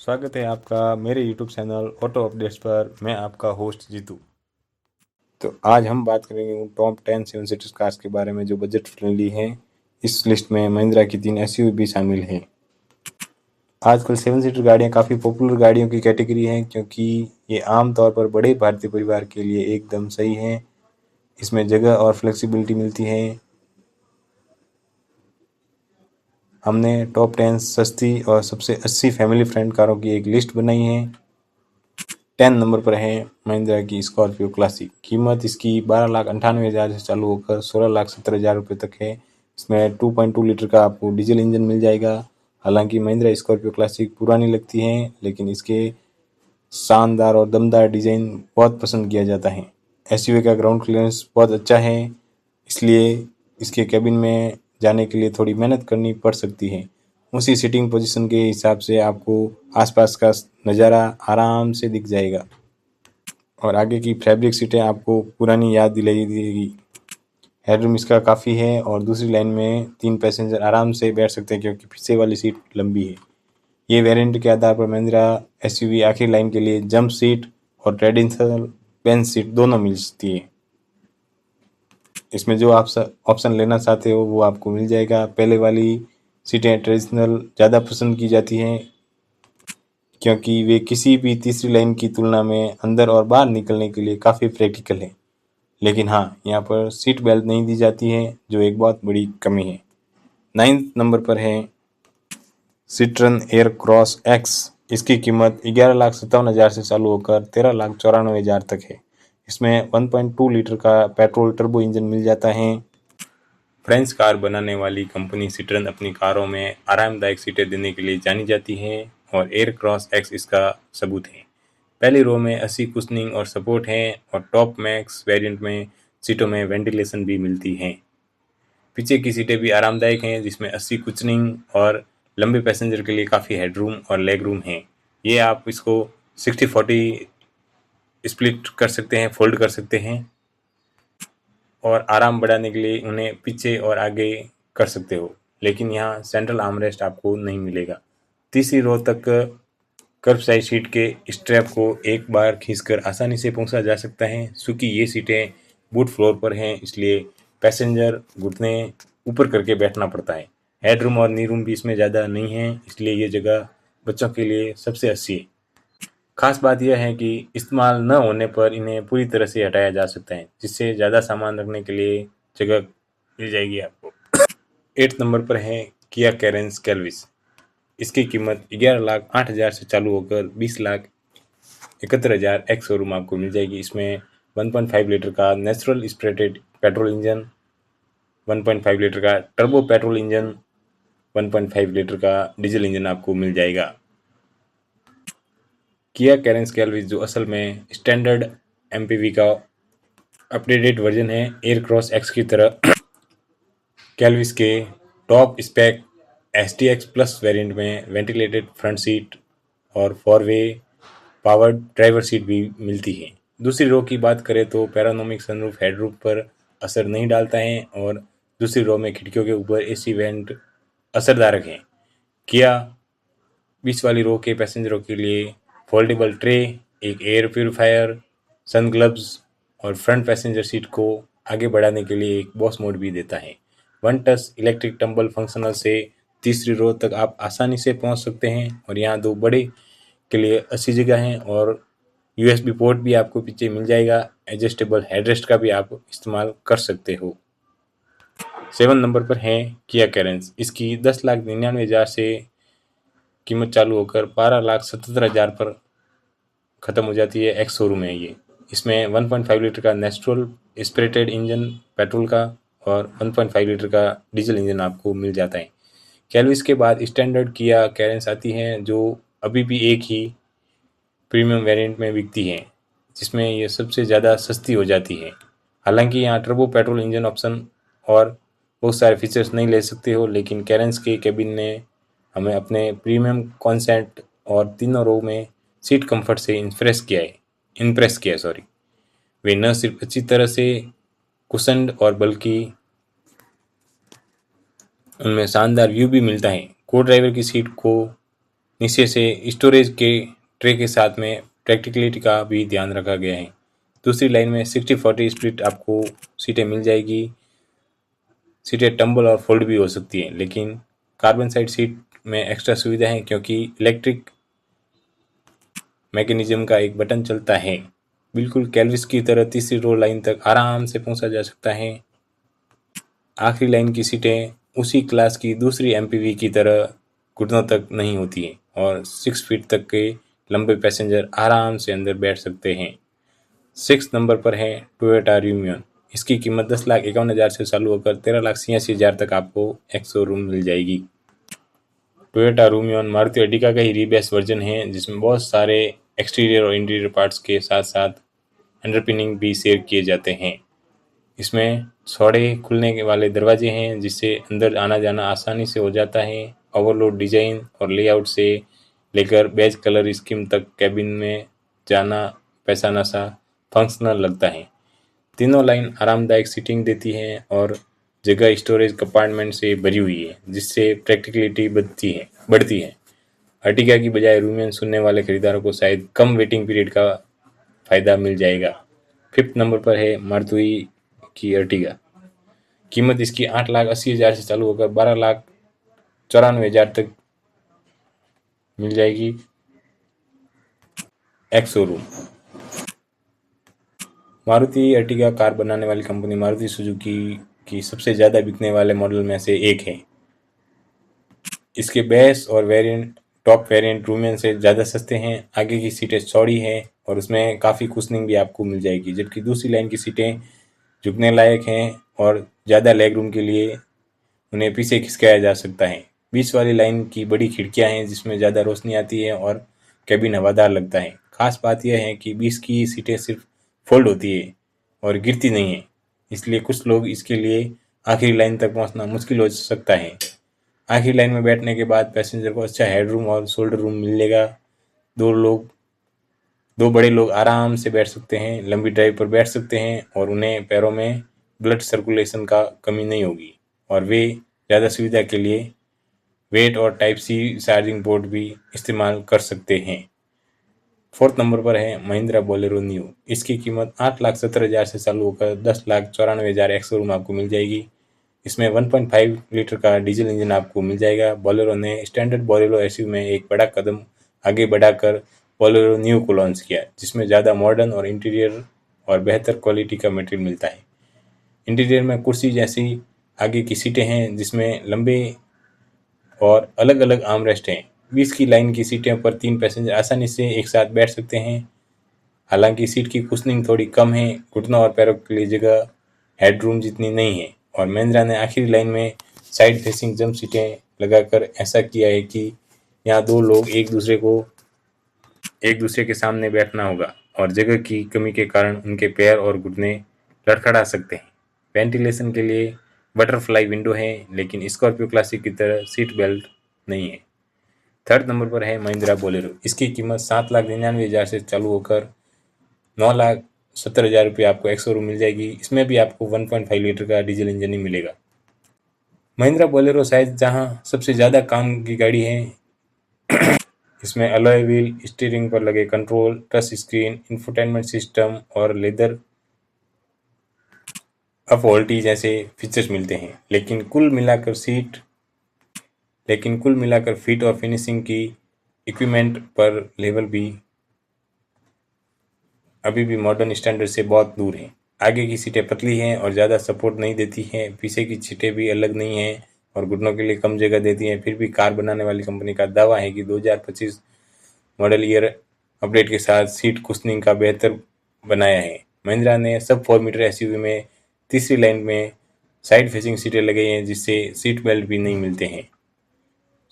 स्वागत है आपका मेरे YouTube चैनल ऑटो अपडेट्स पर। मैं आपका होस्ट जीतू। तो आज हम बात करेंगे उन टॉप 10 सेवन सीटर कार्स के बारे में जो बजट फ्रेंडली हैं। इस लिस्ट में महिंद्रा की 3 एसयूवी भी शामिल हैं। आजकल सेवन सीटर गाड़ियाँ काफ़ी पॉपुलर गाड़ियों की कैटेगरी हैं क्योंकि ये आम तौर पर बड़े भारतीय परिवार के लिए एकदम सही हैं। इसमें जगह और फ्लेक्सिबिलिटी मिलती है। हमने टॉप 10 सस्ती और सबसे अच्छी फैमिली फ्रेंड कारों की एक लिस्ट बनाई है। 10 नंबर पर है महिंद्रा की स्कॉर्पियो क्लासिक। कीमत इसकी 12,98,000 से चालू होकर 16,70,000 रुपये तक है। इसमें 2.2 लीटर का आपको डीजल इंजन मिल जाएगा। हालांकि महिंद्रा स्कॉर्पियो क्लासिक पुरानी लगती है, लेकिन इसके शानदार और दमदार डिज़ाइन बहुत पसंद किया जाता है। एसयूवी का ग्राउंड क्लियरेंस बहुत अच्छा है, इसलिए इसके कैबिन में जाने के लिए थोड़ी मेहनत करनी पड़ सकती है। उसी सीटिंग पोजीशन के हिसाब से आपको आसपास का नज़ारा आराम से दिख जाएगा और आगे की फैब्रिक सीटें आपको पुरानी याद दिलाई देगी। हेडरूम इसका काफ़ी है और दूसरी लाइन में 3 पैसेंजर आराम से बैठ सकते हैं क्योंकि पीछे वाली सीट लंबी है। ये वेरिएंट के आधार पर महिंद्रा एसयूवी आखिरी लाइन के लिए जंप सीट और ट्रेडिशनल बेंच सीट दोनों मिल सकती है। इसमें जो आप ऑप्शन लेना चाहते हो वो आपको मिल जाएगा। पहले वाली सीटें ट्रेडिशनल ज़्यादा पसंद की जाती हैं क्योंकि वे किसी भी तीसरी लाइन की तुलना में अंदर और बाहर निकलने के लिए काफ़ी प्रैक्टिकल है। लेकिन हाँ, यहाँ पर सीट बेल्ट नहीं दी जाती है, जो एक बहुत बड़ी कमी है। 9th नंबर पर है सिट्रन एयर क्रॉस एक्स। इसकी कीमत 11,57,000 से चालू होकर 13,94,000 तक है। इसमें 1.2 लीटर का पेट्रोल टर्बो इंजन मिल जाता है। फ्रेंच कार बनाने वाली कंपनी सिट्रन अपनी कारों में आरामदायक सीटें देने के लिए जानी जाती है और एयर क्रॉस एक्स इसका सबूत है। पहली रो में 80 कुशनिंग और सपोर्ट है और टॉप मैक्स वेरिएंट में सीटों में वेंटिलेशन भी मिलती है। पीछे की सीटें भी आरामदायक हैं जिसमें 80 कुशनिंग और लंबे पैसेंजर के लिए काफ़ी हेडरूम और लेग रूम है। ये आप इसको 60-40 स्प्लिट कर सकते हैं, फोल्ड कर सकते हैं और आराम बढ़ाने के लिए उन्हें पीछे और आगे कर सकते हो। लेकिन यहाँ सेंट्रल आर्मरेस्ट आपको नहीं मिलेगा। तीसरी रो तक कर्व साइज सीट के स्ट्रैप को एक बार खींचकर आसानी से पहुंचा जा सकता है। चूँकि ये सीटें बूट फ्लोर पर हैं, इसलिए पैसेंजर घुटने ऊपर करके बैठना पड़ता है। हेडरूम और नी रूम भी इसमें ज़्यादा नहीं है, इसलिए ये जगह बच्चों के लिए सबसे अच्छी है। खास बात यह है कि इस्तेमाल न होने पर इन्हें पूरी तरह से हटाया जा सकता है, जिससे ज़्यादा सामान रखने के लिए जगह मिल जाएगी आपको। 8 नंबर पर है किया कैरेंस कैल्विस। इसकी कीमत 11,08,000 से चालू होकर 20,71,000 एक्स शोरूम आपको मिल जाएगी। इसमें 1.5 लीटर का natural aspirated petrol engine, 1.5 litre का टर्बो पेट्रोल इंजन, 1.5 लीटर का डीजल इंजन आपको मिल जाएगा। किया कैरेंस कैल्विस जो असल में स्टैंडर्ड एमपीवी का अपडेटेड वर्जन है एयर क्रॉस एक्स की तरह। कैल्विस के top spec STX plus variant में वेंटिलेटेड फ्रंट सीट और 4-वे पावर्ड ड्राइवर सीट भी मिलती है। दूसरी रो की बात करें तो पैरानोमिक सनरूफ हेडरूफ पर असर नहीं डालता है और दूसरी रो में खिड़कियों के ऊपर AC वेंट असरदारक हैं। किया 20 वाली रो के पैसेंजरों के लिए फोल्डेबल ट्रे, एक एयर प्यूरीफायर, सन ग्लव्स और फ्रंट पैसेंजर सीट को आगे बढ़ाने के लिए एक बॉस मोड भी देता है। One touch electric tumble functional से तीसरी रो तक आप आसानी से पहुंच सकते हैं और यहाँ 2 बड़े के लिए अच्छी जगह है और USB पोर्ट भी आपको पीछे मिल जाएगा। एडजस्टेबल हेडरेस्ट का भी आप इस्तेमाल कर सकते हो। 7 नंबर पर है किया कैरेंस। इसकी 10,99,000 से कीमत चालू होकर 12,77,000 पर ख़त्म हो जाती है। एक्स शोरूम है ये। इसमें 1.5 लीटर का नेचुरल एस्पिरेटेड इंजन पेट्रोल का और 1.5 लीटर का डीजल इंजन आपको मिल जाता है। कैल्विस के बाद स्टैंडर्ड किया कैरेंस आती है जो अभी भी एक ही प्रीमियम वेरिएंट में बिकती है, जिसमें ये सबसे ज़्यादा सस्ती हो जाती है। हालांकि यहाँ टर्बो पेट्रोल इंजन ऑप्शन और बहुत सारे फीचर्स नहीं ले सकते हो, लेकिन कैरेंस के केबिन ने हमें अपने प्रीमियम कॉन्सेप्ट और तीनों रो में सीट कंफर्ट से इम्प्रेस किया सॉरी। वे न सिर्फ अच्छी तरह से कुशन्ड और बल्कि उनमें शानदार व्यू भी मिलता है। को ड्राइवर की सीट को नीचे से स्टोरेज के ट्रे के साथ में प्रैक्टिकलिटी का भी ध्यान रखा गया है। दूसरी लाइन में 60-40 स्प्लिट आपको सीटें मिल जाएगी। सीटें टम्बल और फोल्ड भी हो सकती हैं, लेकिन कार्बन साइड सीट में एक्स्ट्रा सुविधा है क्योंकि इलेक्ट्रिक मैकेनिज्म का एक बटन चलता है। बिल्कुल कैलविस की तरह तीसरी रो लाइन तक आराम से पहुंचा जा सकता है। आखिरी लाइन की सीटें उसी क्लास की दूसरी एमपीवी की तरह घुटनों तक नहीं होती हैं और 6 फीट तक के लंबे पैसेंजर आराम से अंदर बैठ सकते हैं। 6 नंबर पर है टोयोटा रीयूनियन। इसकी कीमत 10,51,000 से चालू होकर 13,86,000 तक आपको एक्स शोरूम मिल जाएगी। टोयोटा रीयूनियन मारुति अर्टिगा का ही रीबेस वर्जन है, जिसमें बहुत सारे एक्सटीरियर और इंटीरियर पार्ट्स के साथ साथ अंडरपिनिंग भी शेयर किए जाते हैं। इसमें चौड़े खुलने के वाले दरवाजे हैं, जिससे अंदर आना जाना आसानी से हो जाता है। ओवरलोड डिजाइन और लेआउट से लेकर बेज कलर स्कीम तक कैबिन में जाना पैसाना सा फंक्शनल लगता है। तीनों लाइन आरामदायक सीटिंग देती है और जगह स्टोरेज कंपार्टमेंट से भरी हुई है, जिससे प्रैक्टिकलिटी बढ़ती है। अर्टिगा की बजाय रूमियन सुनने वाले खरीदारों को शायद कम वेटिंग पीरियड का फायदा मिल जाएगा। 5th नंबर पर है मारुति की अर्टिगा। कीमत इसकी 8,80,000 से चालू होकर 12,94,000 तक मिल जाएगी ex showroom. Maruti Ertiga car बनाने वाली कंपनी मारुति सुजुकी की सबसे ज़्यादा बिकने वाले मॉडल में से एक है। इसके बेस और टॉप वेरिएंट रूमियन से ज़्यादा सस्ते हैं। आगे की सीटें चौड़ी हैं और उसमें काफ़ी कुशनिंग भी आपको मिल जाएगी, जबकि दूसरी लाइन की सीटें झुकने लायक हैं और ज़्यादा लेग रूम के लिए उन्हें पीछे खिसकाया जा सकता है। बीच वाली लाइन की बड़ी खिड़कियां हैं, जिसमें ज़्यादा रोशनी आती है और कैबिन हवादार लगता है। खास बात यह है कि बीच की सीटें सिर्फ फोल्ड होती है और गिरती नहीं है, इसलिए कुछ लोग इसके लिए आखिरी लाइन तक पहुंचना मुश्किल हो सकता है। आखिरी लाइन में बैठने के बाद पैसेंजर को अच्छा हेडरूम और शोल्डर रूम मिलेगा। दो बड़े लोग आराम से बैठ सकते हैं, लंबी ड्राइव पर बैठ सकते हैं और उन्हें पैरों में ब्लड सर्कुलेशन का कमी नहीं होगी। और वे ज़्यादा सुविधा के लिए वेट और टाइप सी चार्जिंग पोर्ट भी इस्तेमाल कर सकते हैं। 4th नंबर पर है महिंद्रा बोलेरो न्यू। इसकी कीमत 8,70,000 से चालू होकर 10,94,000 एक्स शोरूम आपको मिल जाएगी। इसमें 1.5 लीटर का डीजल इंजन आपको मिल जाएगा। बोलेरो ने स्टैंडर्ड बोलेरो एसयूवी में एक बड़ा कदम आगे बढ़ाकर बोलेरो न्यू को लॉन्च किया, जिसमें ज़्यादा मॉडर्न और इंटीरियर और बेहतर क्वालिटी का मटेरियल मिलता है। इंटीरियर में कुर्सी जैसी आगे की सीटें हैं, जिसमें लंबे और अलग अलग आर्मरेस्ट हैं। 20 की लाइन की सीटें पर 3 पैसेंजर आसानी से एक साथ बैठ सकते हैं। हालांकि सीट की कुशनिंग थोड़ी कम है, घुटनों और पैरों के लिए जगह हेडरूम जितनी नहीं है। और महिंद्रा ने आखिरी लाइन में साइड फेसिंग जंप सीटें लगाकर ऐसा किया है कि यहाँ दो लोग एक दूसरे के सामने बैठना होगा और जगह की कमी के कारण उनके पैर और घुटने लड़खड़ा सकते हैं। वेंटिलेशन के लिए बटरफ्लाई विंडो है, लेकिन स्कॉर्पियो क्लासिक की तरह सीट बेल्ट नहीं है। 3rd नंबर पर है महिंद्रा बोलेरो। इसकी कीमत 7,99,000 से चालू होकर 9,70,000 रुपये आपको एक्स शोरूम मिल जाएगी। इसमें भी आपको 1.5 लीटर का डीजल इंजन ही मिलेगा। महिंद्रा बोलेरो शायद जहां सबसे ज़्यादा काम की गाड़ी है। इसमें अलॉय व्हील, स्टीयरिंग पर लगे control, touch screen, infotainment system और लेदर अपहोल्टी जैसे फीचर्स मिलते हैं। लेकिन कुल मिलाकर फिट और फिनिशिंग की इक्विपमेंट पर लेवल भी अभी भी मॉडर्न स्टैंडर्ड से बहुत दूर है। आगे की सीटें पतली हैं और ज़्यादा सपोर्ट नहीं देती हैं। पीछे की सीटें भी अलग नहीं हैं और घुटनों के लिए कम जगह देती हैं। फिर भी कार बनाने वाली कंपनी का दावा है कि 2025 मॉडल ईयर अपडेट के साथ सीट कुशनिंग का बेहतर बनाया है। महिंद्रा ने सब 4 मीटर एसयूवी में तीसरी लाइन में साइड फेसिंग सीटें लगाई हैं, जिससे सीट बेल्ट भी नहीं मिलते हैं।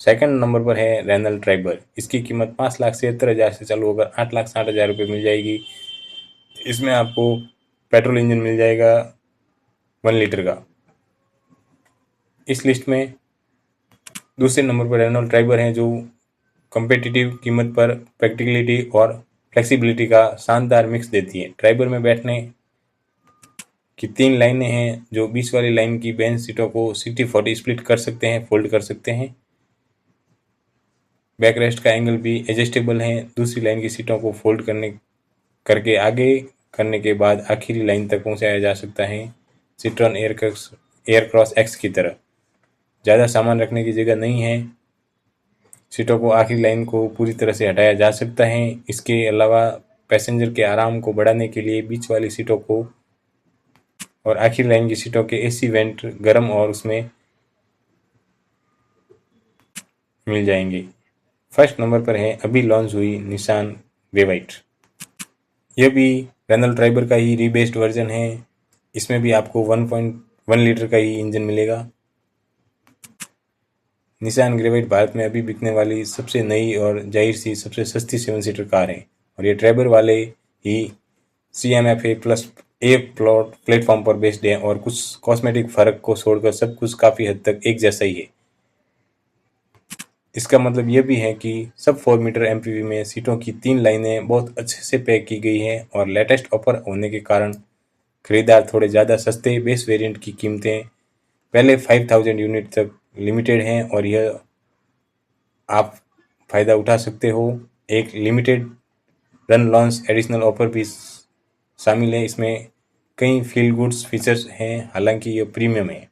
2nd नंबर पर है रेनॉल्ट ट्राइबर। इसकी कीमत 5,76,000 से चालू होकर 8,60,000 रुपये मिल जाएगी। इसमें आपको पेट्रोल इंजन मिल जाएगा 1 लीटर का। इस लिस्ट में दूसरे नंबर पर रेनॉल्ट ट्राइबर हैं, जो कम्पिटिटिव कीमत पर प्रैक्टिकलिटी और फ्लेक्सिबिलिटी का शानदार मिक्स देती है। ट्राइबर में बैठने की 3 लाइनें हैं, जो 20 वाली लाइन की बेंच सीटों को 60-40 स्प्लिट कर सकते हैं, फोल्ड कर सकते हैं। बैकरेस्ट का एंगल भी एडजस्टेबल है। दूसरी लाइन की सीटों को फोल्ड करके आगे करने के बाद आखिरी लाइन तक पहुंचाया जा सकता है, सिट्रॉन एयरक्रॉस एक्स की तरह। ज़्यादा सामान रखने की जगह नहीं है। सीटों को आखिरी लाइन को पूरी तरह से हटाया जा सकता है। इसके अलावा पैसेंजर के आराम को बढ़ाने के लिए बीच वाली सीटों को और आखिरी लाइन की सीटों के एसी वेंट गर्म और उसमें मिल जाएंगे। फर्स्ट नंबर पर है अभी लॉन्च हुई निसान ग्रेवाइट। यह भी रेनॉल्ट ट्राइबर का ही रीबेस्ड वर्जन है। इसमें भी आपको 1.1 लीटर का ही इंजन मिलेगा। निसान ग्रेवाइट भारत में अभी बिकने वाली सबसे नई और जाहिर सी सबसे सस्ती 7 सीटर कार है और ये ट्राइबर वाले ही CMF-A प्लस ए प्लॉट प्लेटफॉर्म पर बेस्ड है और कुछ कॉस्मेटिक फर्क को छोड़कर सब कुछ काफ़ी हद तक एक जैसा ही है। इसका मतलब यह भी है कि सब 4 मीटर MPV में सीटों की 3 लाइनें बहुत अच्छे से पैक की गई हैं और लेटेस्ट ऑफर होने के कारण खरीदार थोड़े ज़्यादा सस्ते बेस वेरिएंट की कीमतें पहले 5000 यूनिट तक लिमिटेड हैं और यह आप फ़ायदा उठा सकते हो। एक limited run launch additional offer भी शामिल है। इसमें कई फील गुड्स फीचर्स हैं, हालांकि यह प्रीमियम है।